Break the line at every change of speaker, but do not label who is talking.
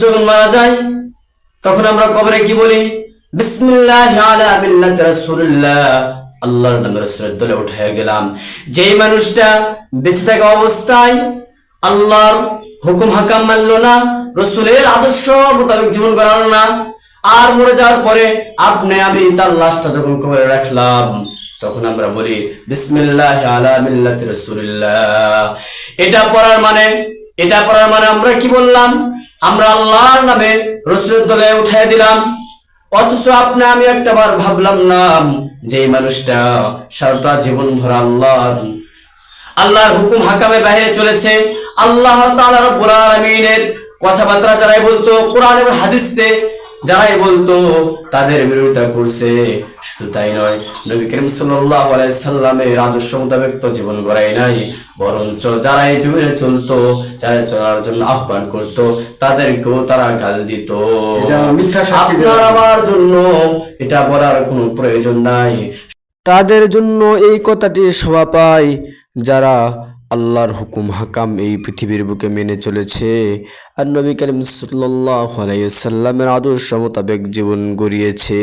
যখন মারা যায় তখন আমরা কবরে কি বলি? বিসমিল্লাহি আলা মিল্লাতি রাসূলিল্লাহ, আল্লাহর নামে রাসূলের দলে উঠে গেলাম। যেই মানুষটা বেঁচে থাকা অবস্থায় আল্লাহর হুকুম হাকাম মানলো না, রাসূলের আদর্শ মোতাবেক জীবন গড়ালো না, আর মরে যাওয়ার পরে আপনি আমি তার লাশটা যখন কবরে রাখলাম তখন আমরা বলি বিসমিল্লাহি আলা মিল্লাতি রাসূলিল্লাহ। এটা পড়ার মানে আমরা কি বললাম? আমরা আল্লাহর নামে রাসূলের দলে উঠাই দিলাম। অথচ আপনি আমি একটা বার ভাবলাম না যে মানুষটা সারাটা জীবন ভর আল্লাহর হুকুম হাকামের বাইরে চলেছে, আল্লাহ তাআলা রব্বুল আলামিনের কথাবার্তা যারাই বলতো, কোরআন এবং হাদিসে যারাই বলতো, তাদের বিরোধিতা করছে। শুধু তাই নয়, নবী করিম সাল্লাল্লাহু আলাইহি সাল্লামের আদর্শ মোতাবেক তো জীবন গড়াই নাই, বরঞ্চ যারা এই যুগে চলতো, যারা চলার জন্য আহ্বান করতো, তাদেরকেও তারা গাল দিত। আপনার আমার জন্য এটা বলার কোনো প্রয়োজন নাই। তাদের জন্য এই কথাটি শোভা পায় যারা আল্লাহর হুকুম হাকাম এই পৃথিবীর বুকে মেনে চলেছে আর নবী করিম সাল্লাল্লাহু আলাইহি ওয়াসাল্লামের আদর্শ মোতাবেক জীবন গড়িয়েছে।